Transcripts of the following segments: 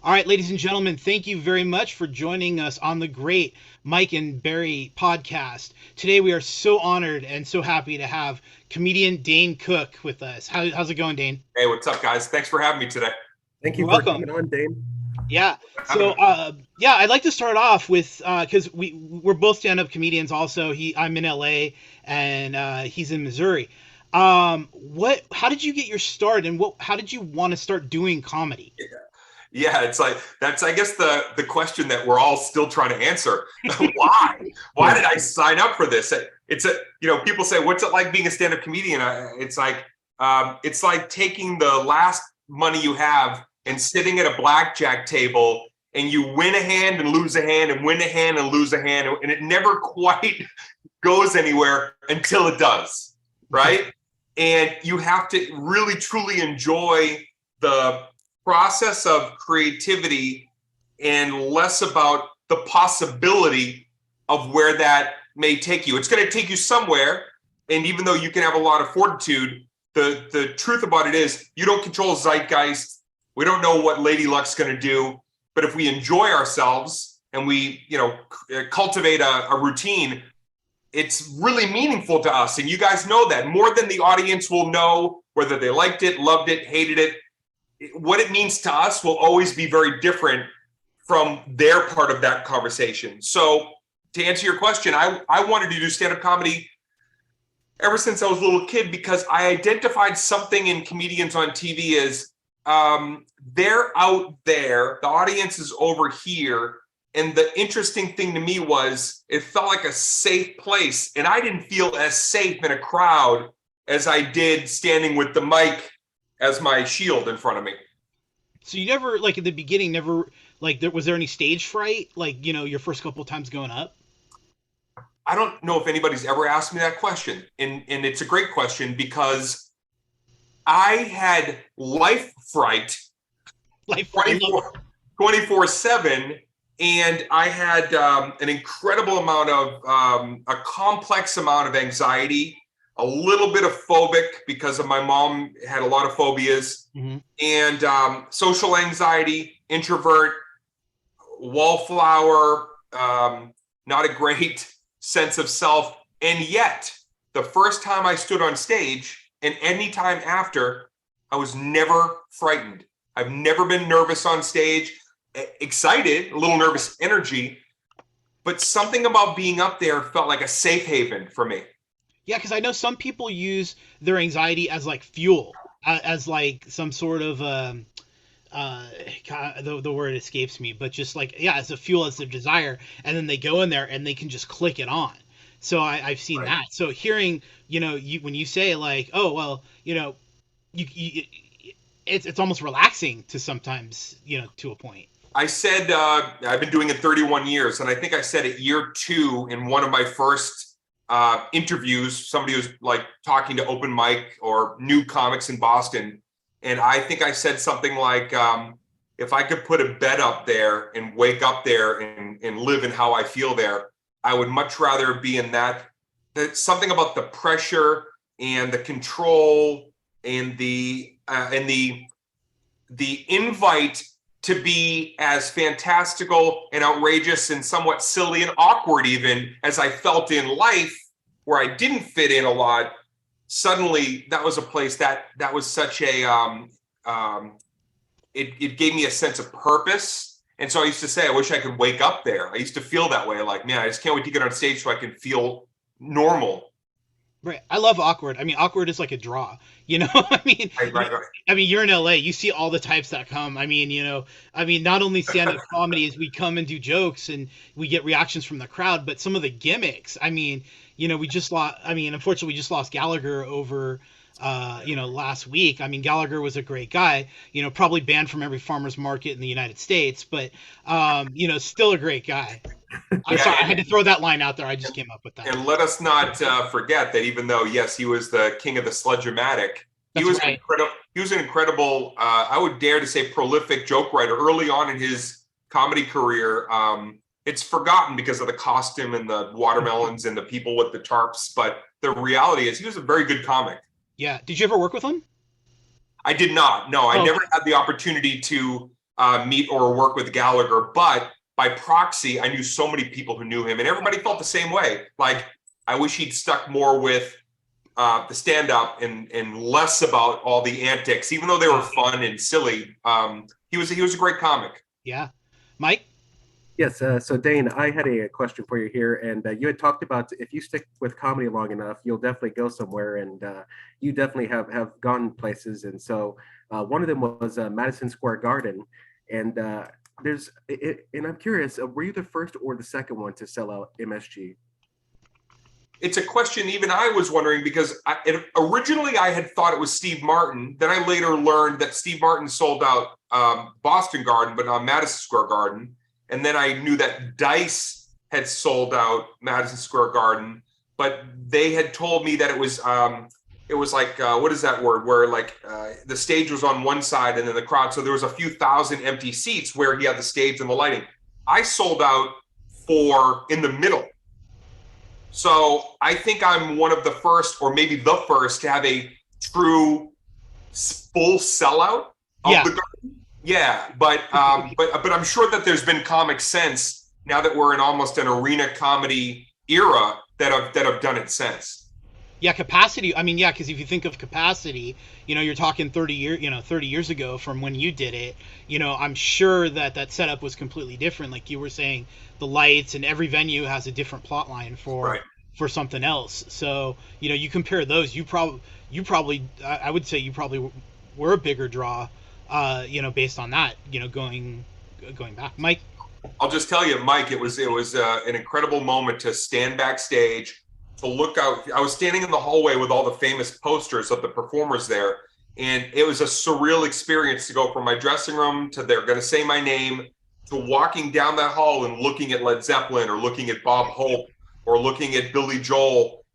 All right, ladies and gentlemen, thank you very much for joining us on the great Mike and Barry podcast. Today, we are so honored and so happy to have comedian Dane Cook with us. How's it going, Dane? Hey, what's up, guys? Thanks for having me today. Thank you You're for welcome. coming on, Dane. Yeah. Having So, yeah, I'd like to start off with because we're both stand-up comedians. Also, I'm in LA and he's in Missouri. What? How did you get your start, and how did you want to start doing comedy? Yeah, it's like that's I guess the question that we're all still trying to answer. Why? Why did I sign up for this? It's a people say, "What's it like being a stand-up comedian?" It's like taking the last money you have and sitting at a blackjack table, and you win a hand and lose a hand and win a hand and lose a hand, and it never quite goes anywhere until it does, right? And you have to really truly enjoy the process of creativity and less about the possibility of where that may take you. It's going to take you somewhere. And even though you can have a lot of fortitude, the truth about it is you don't control zeitgeist. We don't know what Lady Luck's going to do. But if we enjoy ourselves and we, cultivate a routine, it's really meaningful to us. And you guys know that more than the audience will know whether they liked it, loved it, hated it. What it means to us will always be very different from their part of that conversation. So to answer your question, I wanted to do stand-up comedy ever since I was a little kid because I identified something in comedians on TV as they're out there, the audience is over here. And the interesting thing to me was it felt like a safe place. And I didn't feel as safe in a crowd as I did standing with the mic as my shield in front of me. So you never, like, at the beginning, never, like, was there any stage fright, like, your first couple times going up? I don't know if anybody's ever asked me that question. And it's a great question because I had life fright Life fright. 24/7. And I had an incredible amount of, a complex amount of anxiety, a little bit of phobic because of my mom had a lot of phobias, and social anxiety, introvert, wallflower, not a great sense of self. And yet, the first time I stood on stage and any time after, I was never frightened. I've never been nervous on stage, excited, a little nervous energy, but something about being up there felt like a safe haven for me. Yeah, because I know some people use their anxiety as like fuel, as like some sort of God, the word escapes me, but just like, yeah, as a fuel, as a desire, and then they go in there and they can just click it on. So I've seen Right. that. So hearing, you when you say like, oh well, you it's almost relaxing to sometimes, to a point. I said, I've been doing it 31 years, and I think I said it year 2 in one of my first interviews. Somebody was like talking to open mic or new comics in Boston. And I think I said something like, if I could put a bed up there and wake up there and live in how I feel there, I would much rather be in that. That's something about the pressure and the control and the invite to be as fantastical and outrageous and somewhat silly and awkward even as I felt in life where I didn't fit in a lot. Suddenly that was a place that was such a it gave me a sense of purpose. And so I used to say I wish I could wake up there. I used to feel that way, like, man, I just can't wait to get on stage so I can feel normal. Right. I love awkward. I mean, awkward is like a draw. I mean, Right, right, right. you're in LA. You see all the types that come. I mean, not only stand-up comedy is we come and do jokes and we get reactions from the crowd, but some of the gimmicks. I mean, we just lost. I mean, unfortunately, we just lost Gallagher over, last week. I mean, Gallagher was a great guy. Probably banned from every farmer's market in the United States, but still a great guy. I'm Yeah, sorry, I had to throw that line out there. I just came up with that. and let us not forget that even though, yes, he was the king of the sludge-o-matic, he That's was right. an incredible, I would dare to say, prolific joke writer early on in his comedy career. It's forgotten because of the costume and the watermelons and the people with the tarps, but the reality is he was a very good comic. Yeah. Did you ever work with him? I did not. No, I Oh, never okay. had the opportunity to meet or work with Gallagher, but by proxy, I knew so many people who knew him, and everybody felt the same way. Like, I wish he'd stuck more with the stand-up and less about all the antics, even though they were fun and silly. He was a great comic. Yeah, Mike. Yes, so Dane, I had a question for you here, and you had talked about if you stick with comedy long enough, you'll definitely go somewhere, and you definitely have gone places. And so one of them was Madison Square Garden, and and I'm curious, were you the first or the second one to sell out MSG? It's a question even I was wondering, because originally I had thought it was Steve Martin. Then I later learned that Steve Martin sold out Boston Garden, but not Madison Square Garden. And then I knew that Dice had sold out Madison Square Garden, but they had told me that it was like, what is that word? Where like the stage was on one side and then the crowd. So there was a few thousand empty seats where he had the stage and the lighting. I sold out for in the middle. So I think I'm one of the first, or maybe the first, to have a true full sellout of the garden. Yeah, but I'm sure that there's been comics since, now that we're in almost an arena comedy era, that have done it since. Yeah, capacity. I mean, yeah, because if you think of capacity, you're talking 30 years ago from when you did it. I'm sure that setup was completely different. Like you were saying, the lights, and every venue has a different plot line for something else. So you compare those, you probably I would say you probably were a bigger draw, based on that, going back. Mike. I'll just tell you, Mike, it was an incredible moment to stand backstage, to look out. I was standing in the hallway with all the famous posters of the performers there, and it was a surreal experience to go from my dressing room to they're going to say my name, to walking down that hall and looking at Led Zeppelin, or looking at Bob Hope, or looking at Billy Joel,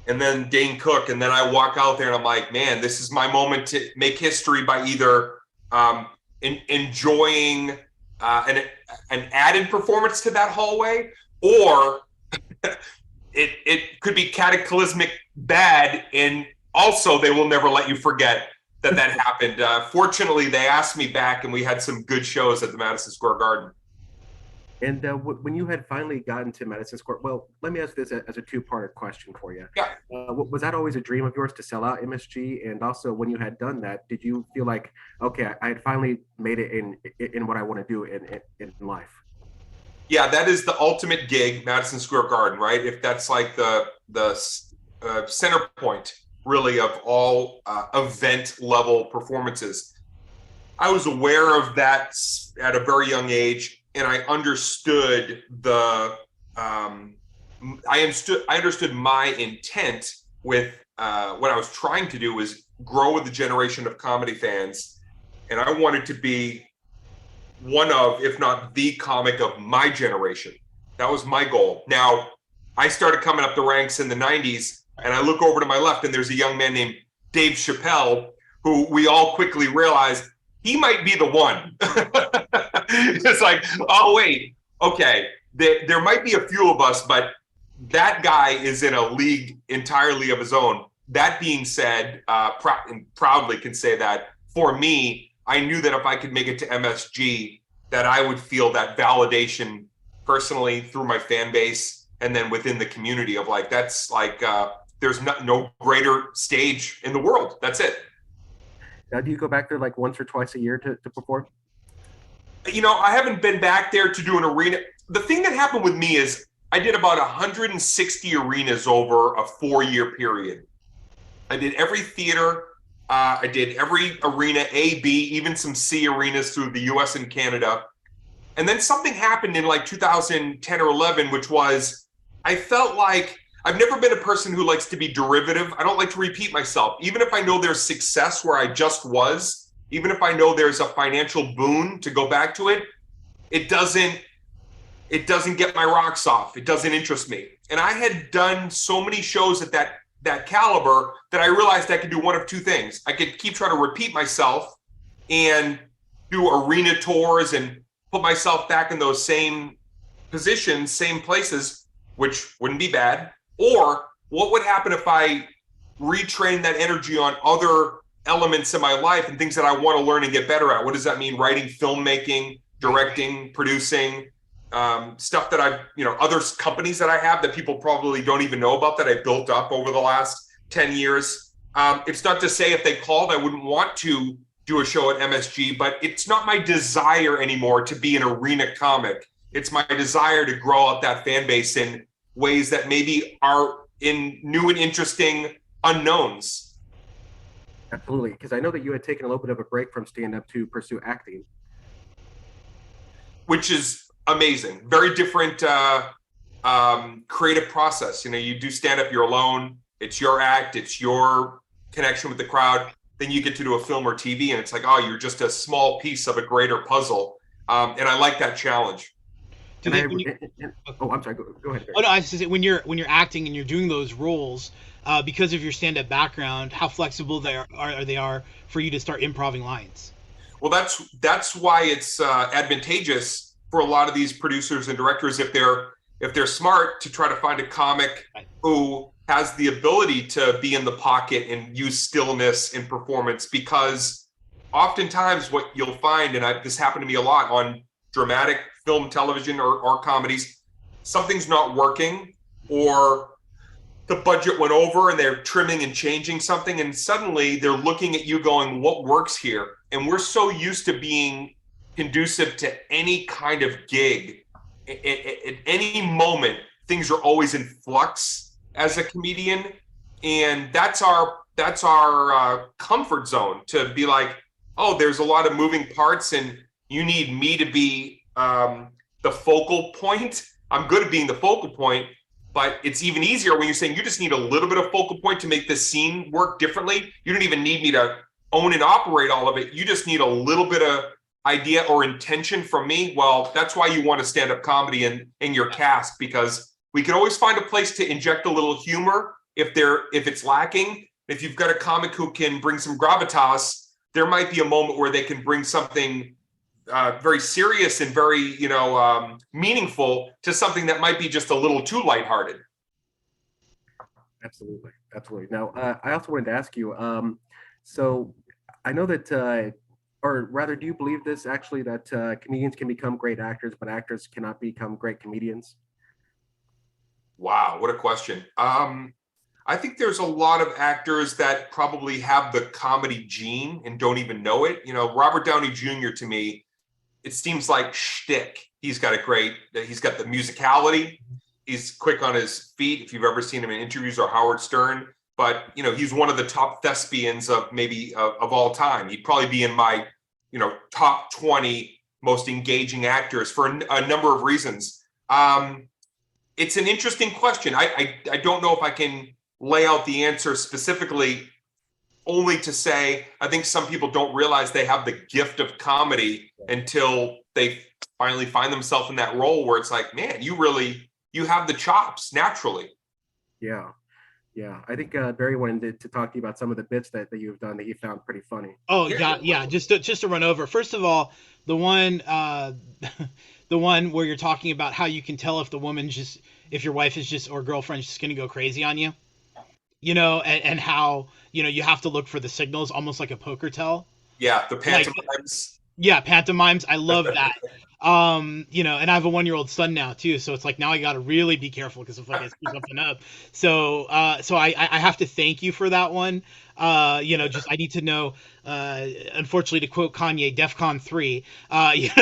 and then Dane Cook. And then I walk out there and I'm like, man, this is my moment to make history by either enjoying an added performance to that hallway, or it could be cataclysmic bad, and also they will never let you forget that happened. Fortunately, they asked me back, and we had some good shows at the Madison Square Garden. And when you had finally gotten to Madison Square, well, let me ask this as a two-parter question for you. Yeah. Was that always a dream of yours to sell out MSG? And also, when you had done that, did you feel like, okay, I had finally made it in what I want to do in life? Yeah, that is the ultimate gig, Madison Square Garden, right? If that's like the center point, really, of all event level performances. I was aware of that at a very young age. And I understood I understood my intent with what I was trying to do was grow with the generation of comedy fans, and I wanted to be one of, if not the comic of my generation. That was my goal. Now, I started coming up the ranks in the 90s, and I look over to my left, and there's a young man named Dave Chappelle, who we all quickly realized he might be the one. It's like, oh, wait, okay, there might be a few of us, but that guy is in a league entirely of his own. That being said, and proudly can say that, for me, I knew that if I could make it to MSG, that I would feel that validation personally through my fan base, and then within the community of like, that's like, there's no greater stage in the world. That's it. Now, do you go back there like once or twice a year to perform? I haven't been back there to do an arena. The thing that happened with me is I did about 160 arenas over a 4-year period. I did every theater. I did every arena, A, B, even some C arenas through the US and Canada. And then something happened in like 2010 or 11, which was, I felt like I've never been a person who likes to be derivative. I don't like to repeat myself. Even if I know there's success where I just was, even if I know there's a financial boon to go back to it, it doesn't get my rocks off. It doesn't interest me. And I had done so many shows at that caliber that I realized I could do one of two things. I could keep trying to repeat myself and do arena tours and put myself back in those same positions, same places, which wouldn't be bad. Or what would happen if I retrained that energy on other elements in my life and things that I want to learn and get better at. What does that mean? Writing, filmmaking, directing, producing, stuff that I've, other companies that I have that people probably don't even know about that I built up over the last 10 years. It's not to say if they called, I wouldn't want to do a show at MSG, but it's not my desire anymore to be an arena comic. It's my desire to grow out that fan base in ways that maybe are in new and interesting unknowns. Absolutely, because I know that you had taken a little bit of a break from stand-up to pursue acting. Which is amazing. Very different creative process. You do stand-up, you're alone. It's your act. It's your connection with the crowd. Then you get to do a film or TV, and it's like, oh, you're just a small piece of a greater puzzle. And I like that challenge. I'm sorry. Go ahead. Barry. Oh no, I was just say when you're acting and you're doing those roles, because of your stand-up background, how flexible they are for you to start improvising lines. Well, that's why it's advantageous for a lot of these producers and directors, if they're smart, to try to find a comic who has the ability to be in the pocket and use stillness in performance, because oftentimes what you'll find, and this happened to me a lot on dramatic film, television, or comedies, something's not working, or the budget went over and they're trimming and changing something, and suddenly they're looking at you going, what works here? And we're so used to being conducive to any kind of gig. At any moment, things are always in flux as a comedian, and that's our comfort zone, to be like, oh, there's a lot of moving parts and you need me to be the focal point. I'm good at being the focal point, but it's even easier when you're saying you just need a little bit of focal point to make this scene work differently. You don't even need me to own and operate all of it. You just need a little bit of idea or intention from me. Well, that's why you want to stand-up comedy in your cast, because we can always find a place to inject a little humor if it's lacking. If you've got a comic who can bring some gravitas, there might be a moment where they can bring something very serious and very meaningful to something that might be just a little too lighthearted. Absolutely. Now, I also wanted to ask you, so I know that, or rather, do you believe this actually, that comedians can become great actors, but actors cannot become great comedians? Wow, what a question. I think there's a lot of actors that probably have the comedy gene and don't even know it. Robert Downey Jr. to me, it seems like shtick. He's got the musicality. He's quick on his feet. If you've ever seen him in interviews or Howard Stern, but he's one of the top thespians of all time. He'd probably be in my top 20 most engaging actors for a number of reasons. It's an interesting question. I don't know if I can lay out the answer specifically, only to say I think some people don't realize they have the gift of comedy until they finally find themselves in that role where it's like, man, you have the chops naturally. Yeah. I think Barry wanted to talk to you about some of the bits that you've done that you found pretty funny. Oh yeah. Just to run over. First of all, the one where you're talking about how you can tell if your wife is just, or girlfriend is just going to go crazy on you, and how, you have to look for the signals, almost like a poker tell. Yeah. The pantomimes. Pantomimes. I love that. And I have a 1-year-old son now too, so it's like now I got to really be careful because if I screw something up. So I have to thank you for that one. I need to know. Unfortunately, to quote Kanye, DEFCON 3.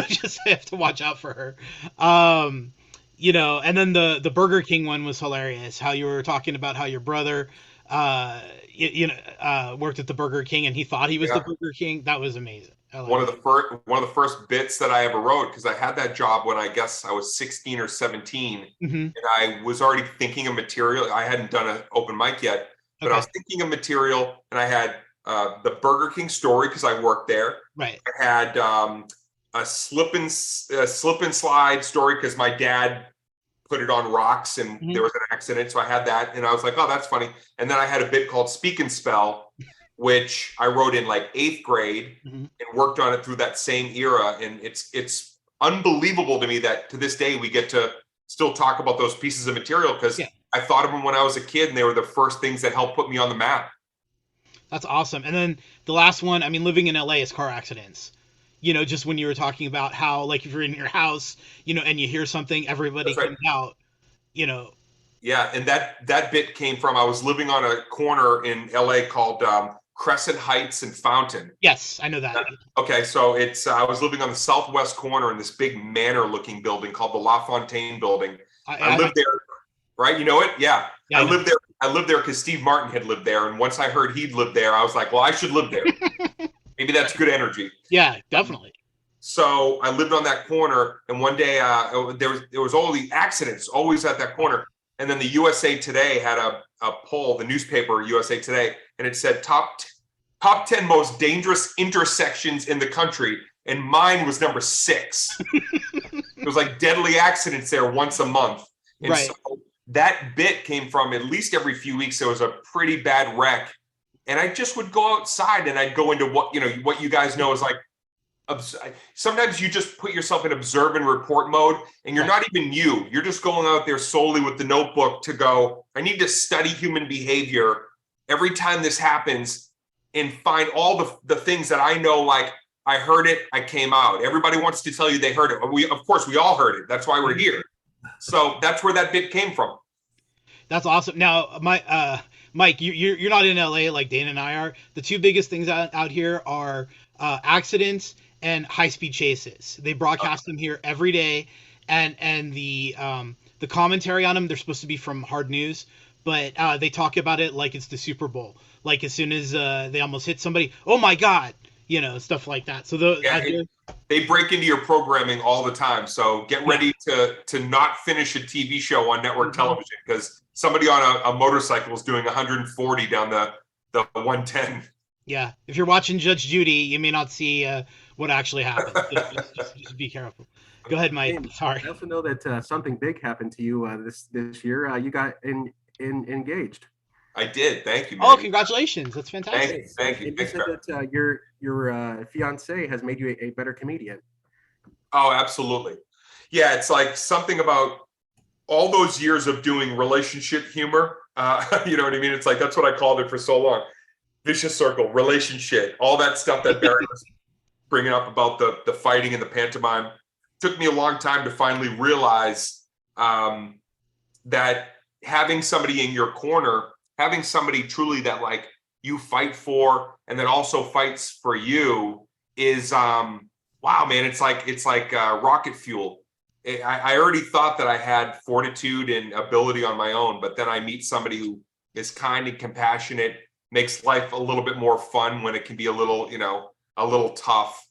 Just I have to watch out for her. And then the Burger King one was hilarious. How you were talking about how your brother, worked at the Burger King and he thought he was the Burger King. That was amazing. One of the first bits that I ever wrote, because I had that job when I guess I was 16 or 17, and I was already thinking of material. I hadn't done an open mic yet, but I was thinking of material, and I had the Burger King story because I worked there. Right. I had a slip and slide story because my dad put it on rocks and there was an accident, so I had that, and I was like, oh, that's funny. And then I had a bit called Speak and Spell, which I wrote in like 8th grade and worked on it through that same era. And it's unbelievable to me that to this day we get to still talk about those pieces of material, because I thought of them when I was a kid and they were the first things that helped put me on the map. That's awesome. And then the last one, I mean, living in LA is car accidents. Just when you were talking about how, like, if you're in your house, and you hear something, everybody That's right. comes out, you know. Yeah, and that bit came from, I was living on a corner in LA called Crescent Heights and Fountain. Yes, I know that. Okay, so it's I was living on the southwest corner in this big manor-looking building called the La Fontaine Building. I lived there, right? You know it? Yeah. Yeah, I lived there because Steve Martin had lived there, and once I heard he'd lived there, I was like, well, I should live there. Maybe that's good energy. Yeah, definitely. So I lived on that corner, and one day there was all the accidents always at that corner. And then the USA Today had a poll, the newspaper USA Today, and it said top 10 most dangerous intersections in the country, and mine was number 6. It was like deadly accidents there once a month. And right. So that bit came from, at least every few weeks there was a pretty bad wreck, and I just would go outside and I'd go into what you guys know is like, sometimes you just put yourself in observe and report mode, and you're not even you're just going out there solely with the notebook to go, I need to study human behavior every time this happens and find all the things that I know, like, I heard it, I came out. Everybody wants to tell you they heard it. Of course we all heard it. That's why we're here. So that's where that bit came from. That's awesome. Now, Mike, you're not in LA like Dane and I are. The two biggest things out here are accidents and high-speed chases. They broadcast them here every day, and the commentary on them, they're supposed to be from Hard News, but they talk about it like it's the Super Bowl. Like, as soon as they almost hit somebody, oh my God, stuff like that. So they break into your programming all the time. So get ready to not finish a TV show on network television because somebody on a motorcycle is doing 140 down the 110. Yeah, if you're watching Judge Judy, you may not see what actually happened. Just be careful. Go ahead, Mike. Sorry. I also know that something big happened to you this year. You got engaged. I did. Thank you, man. Oh, congratulations! That's fantastic. Thank you. You said that your fiance has made you a better comedian. Oh, absolutely. Yeah, it's like something about all those years of doing relationship humor. You know what I mean? It's like, that's what I called it for so long. Vicious circle, relationship, all that stuff that Barry was bringing up about the fighting and the pantomime. Took me a long time to finally realize that having somebody in your corner, having somebody truly that like you fight for and that also fights for you is wow, man, it's like rocket fuel. I already thought that I had fortitude and ability on my own, but then I meet somebody who is kind and compassionate, makes life a little bit more fun when it can be a little tough.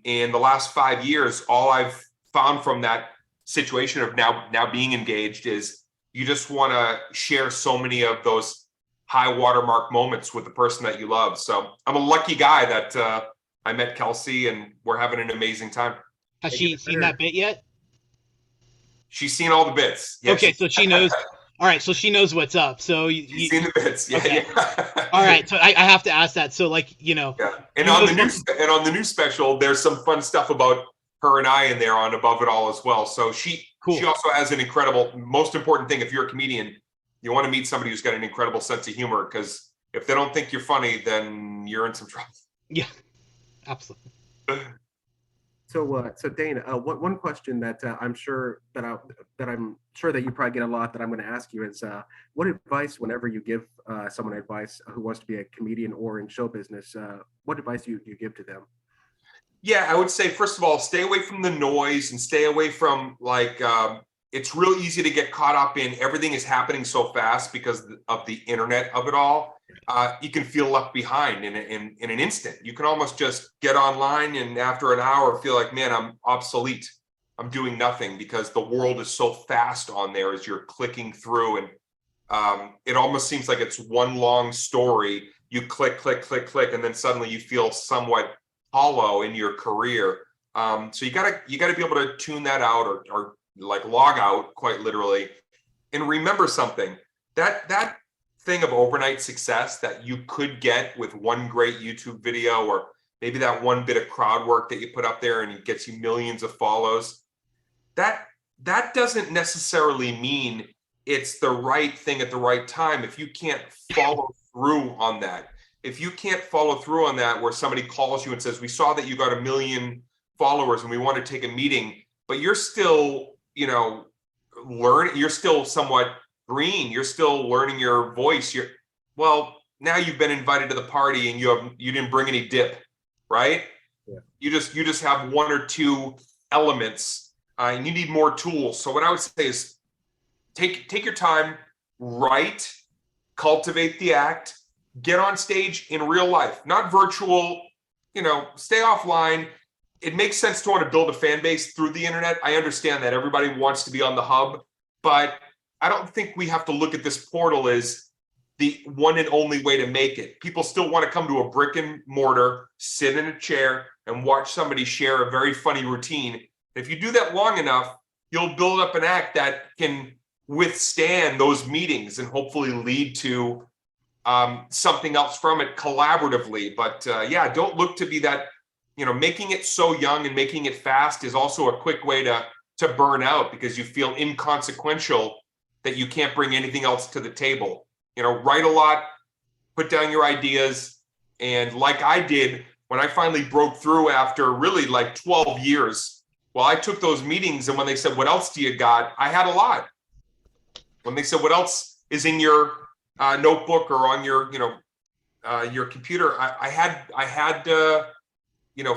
In the last 5 years, all I've found from that situation of now being engaged is you just want to share so many of those high watermark moments with the person that you love. So I'm a lucky guy that I met Kelsey and we're having an amazing time. Has she seen that bit yet? She's seen all the bits. Yeah, okay, so she knows. All right, so she knows what's up. So you've seen the bits, yeah. Okay. Yeah. All right, so I have to ask that. So yeah. And on the new special, there's some fun stuff about her and I in there on Above It All as well. So she also has an incredible. Most important thing, if you're a comedian, you want to meet somebody who's got an incredible sense of humor, because if they don't think you're funny, then you're in some trouble. Yeah, absolutely. So Dane, one question that I'm sure that you probably get a lot that I'm going to ask you is, what advice, whenever you give someone advice who wants to be a comedian or in show business, what advice do you give to them? Yeah, I would say, first of all, stay away from the noise and stay away from it's real easy to get caught up in everything is happening so fast because of the internet of it all. You can feel left behind in an instant. You can almost just get online and after an hour feel like, man, I'm obsolete. I'm doing nothing because the world is so fast on there as you're clicking through. And it almost seems like it's one long story. You click, and then suddenly you feel somewhat hollow in your career. So you gotta be able to tune that out or like log out, quite literally, and remember something. That thing of overnight success that you could get with one great YouTube video, or maybe that one bit of crowd work that you put up there and it gets you millions of follows, that doesn't necessarily mean it's the right thing at the right time if you can't follow through on that. if you can't follow through on that, where somebody calls you and says, we saw that you got 1 million followers and we want to take a meeting, but you're still, you're still somewhat green, you're still learning your voice. Well, now you've been invited to the party and you didn't bring any dip, right? Yeah. You just have 1 or 2 elements, and you need more tools. So what I would say is take your time, write, cultivate the act, get on stage in real life, not virtual, stay offline. It makes sense to want to build a fan base through the internet. I understand that everybody wants to be on the hub, but I don't think we have to look at this portal as the one and only way to make it. People still want to come to a brick and mortar, sit in a chair and watch somebody share a very funny routine. If you do that long enough, you'll build up an act that can withstand those meetings and hopefully lead to something else from it collaboratively. But don't look to be that, making it so young and making it fast is also a quick way to burn out, because you feel inconsequential, that you can't bring anything else to the table. Write a lot, put down your ideas. And like I did when I finally broke through after really like 12 years, well, I took those meetings, and when they said, what else do you got? I had a lot. When they said, what else is in your notebook or on your computer, I had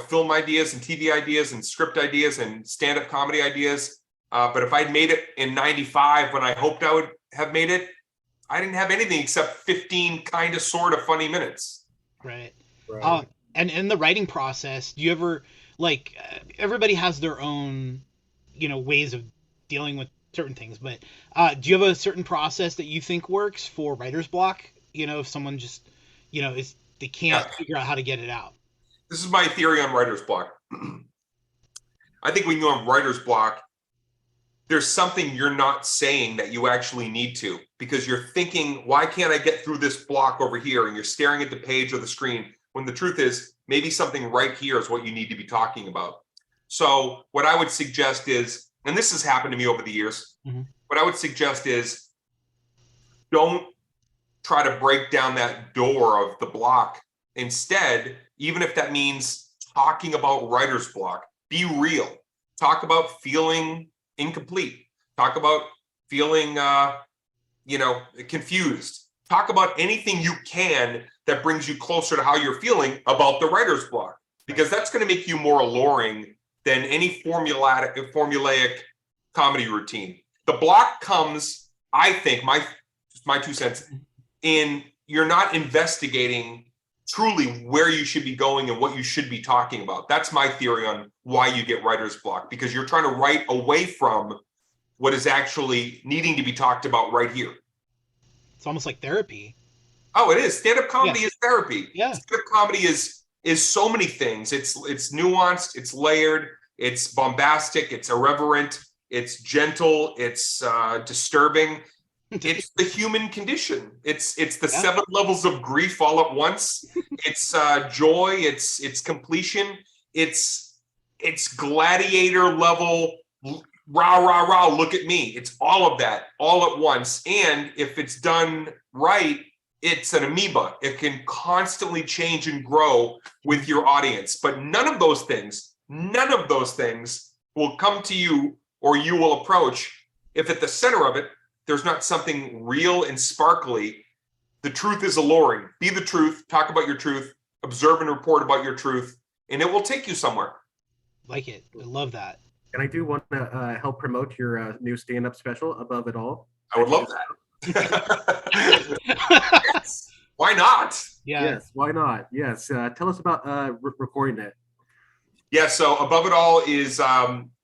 film ideas and TV ideas and script ideas and stand-up comedy ideas. But if I'd made it in 95 when I hoped I would have made it, I didn't have anything except 15 kind of sort of funny minutes. Right. And in the writing process, do you ever everybody has their own, ways of dealing with certain things, but do you have a certain process that you think works for writer's block? If someone just, they can't figure out how to get it out. This is my theory on writer's block. I think when you're on writer's block, there's something you're not saying that you actually need to, because you're thinking, why can't I get through this block over here? And you're staring at the page or the screen, when the truth is maybe something right here is what you need to be talking about. So what I would suggest is, and this has happened to me over the years, what I would suggest is, don't try to break down that door of the block. Instead, even if that means talking about writer's block, be real. Talk about feeling incomplete. Talk about feeling, confused. Talk about anything you can that brings you closer to how you're feeling about the writer's block, because that's going to make you more alluring than any formulaic comedy routine. The block comes, I think, my 2 cents, in you're not investigating truly where you should be going and what you should be talking about. That's my theory on why you get writer's block, because you're trying to write away from what is actually needing to be talked about right here. It's almost like therapy. Oh, it is. Stand-up comedy is therapy. Yeah. Stand-up comedy is so many things. It's nuanced, it's layered, it's bombastic, it's irreverent, it's gentle, it's disturbing. It's the human condition. It's the 7 levels of grief all at once. It's joy. It's completion. It's gladiator level. Rah rah rah! Look at me. It's all of that all at once. And if it's done right, it's an amoeba. It can constantly change and grow with your audience. But none of those things will come to you, or you will approach, if at the center of it there's not something real and sparkly. The truth is alluring. Be the truth. Talk about your truth. Observe and report about your truth, and it will take you somewhere. Like it. I love that. And I do want to help promote your new stand-up special, Above It All. I would love that. Yes. Why not? Yeah. Yes, why not? Yes. Tell us about recording it. Yeah, so Above It All is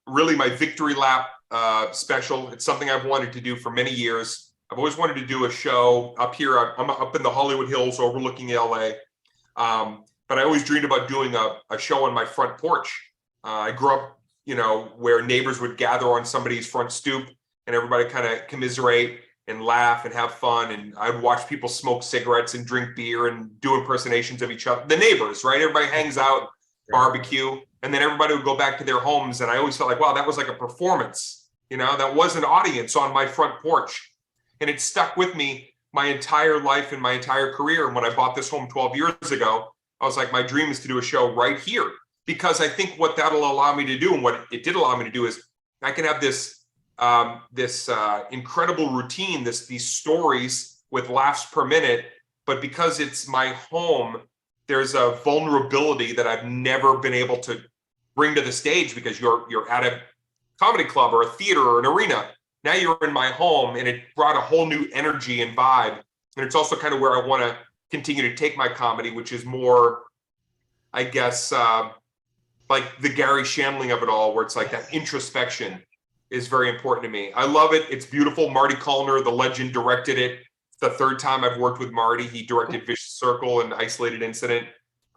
really my victory lap special. It's something I've wanted to do for many years. I've always wanted to do a show up here. I'm up in the Hollywood Hills overlooking LA. But I always dreamed about doing a show on my front porch. I grew up, where neighbors would gather on somebody's front stoop and everybody kind of commiserate and laugh and have fun. And I'd watch people smoke cigarettes and drink beer and do impersonations of each other. The neighbors, right? Everybody hangs out, barbecue, and then everybody would go back to their homes. And I always felt like, wow, that was like a performance. That was an audience on my front porch. And it stuck with me my entire life and my entire career. And when I bought this home 12 years ago, I was like, my dream is to do a show right here, because I think what that'll allow me to do, and what it did allow me to do, is I can have this incredible routine, these stories with laughs per minute. But because it's my home, there's a vulnerability that I've never been able to bring to the stage, because you're at a comedy club or a theater or an arena. Now you're in my home, and it brought a whole new energy and vibe. And it's also kind of where I want to continue to take my comedy, which is more, I guess, like the Gary Shandling of it all, where it's like that introspection is very important to me. I love it. It's beautiful. Marty Kullner, the legend, directed it. It's the third time I've worked with Marty. He directed Vicious Circle and Isolated Incident.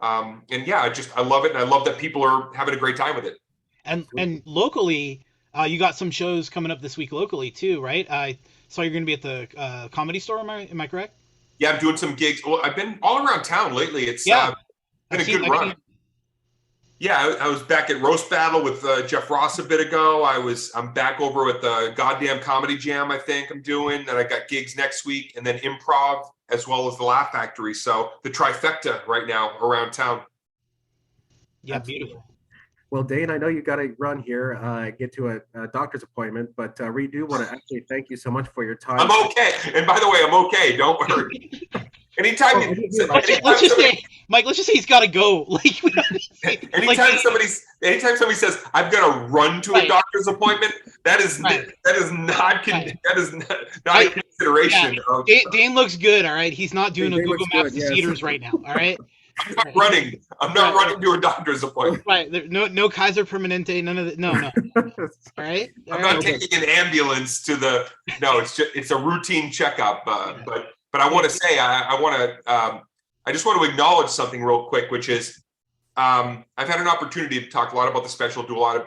And yeah, I love it. And I love that people are having a great time with it. And locally, you got some shows coming up this week locally too, right? I saw you're going to be at the Comedy Store. Am I correct? Yeah, I'm doing some gigs. Well, I've been all around town lately. It's been a good run. Yeah, I was back at Roast Battle with Jeff Ross a bit ago. I'm back over with the Goddamn Comedy Jam, I think I'm doing. And I got gigs next week, and then improv, as well as the Laugh Factory. So the trifecta right now around town. Yeah, beautiful. Well, Dane, I know you got to run here, get to a doctor's appointment, but we do want to actually thank you so much for your time. I'm okay. And by the way, I'm okay. Don't worry. Anytime, let's just say, Mike, let's just say he's got to go. Like, anytime somebody says, "I've got to run to a doctor's appointment," that is not a consideration. Yeah. Dane looks good. All right, he's not doing a Google Maps to Cedars right now. All right. I'm not running to a doctor's appointment. Right. No Kaiser Permanente. None of that. No. All right. I'm not taking an ambulance to the. No, it's a routine checkup. But I want to say I just want to acknowledge something real quick, which is I've had an opportunity to talk a lot about the special, do a lot of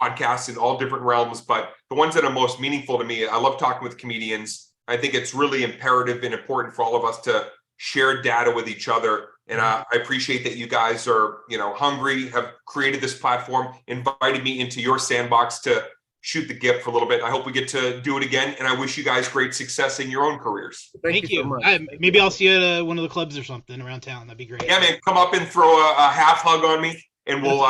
podcasts in all different realms, but the ones that are most meaningful to me, I love talking with comedians. I think it's really imperative and important for all of us to share data with each other. And I appreciate that you guys are, hungry, have created this platform, invited me into your sandbox to shoot the gift for a little bit. I hope we get to do it again. And I wish you guys great success in your own careers. Thank you so much. Maybe I'll see you at one of the clubs or something around town. That'd be great. Yeah, man, come up and throw a half hug on me, and we'll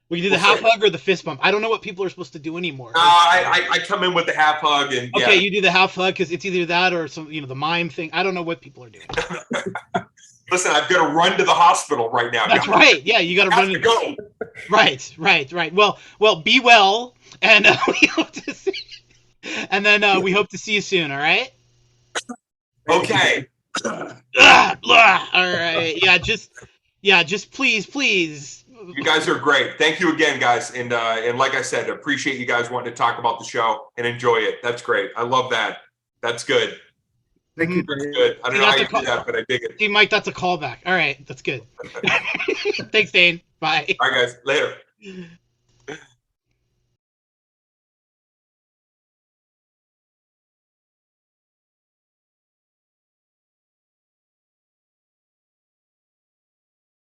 we can do the half hug or the fist bump. I don't know what people are supposed to do anymore. I come in with the half hug, and okay, you do the half hug because it's either that or some the mime thing. I don't know what people are doing. Listen, I've got to run to the hospital right now. That's right. Yeah, you got to run to go. Right. Well, be well, and we hope to see. And then we hope to see you soon. All right. Okay. All right. Yeah. Just please. You guys are great. Thank you again, guys. And like I said, appreciate you guys wanting to talk about the show and enjoy it. That's great. I love that. That's good. Thank you. That's good. I don't know how you do that, but I dig it. See, Mike, that's a callback. All right. That's good. Thanks, Dane. Bye. All right, guys. Later.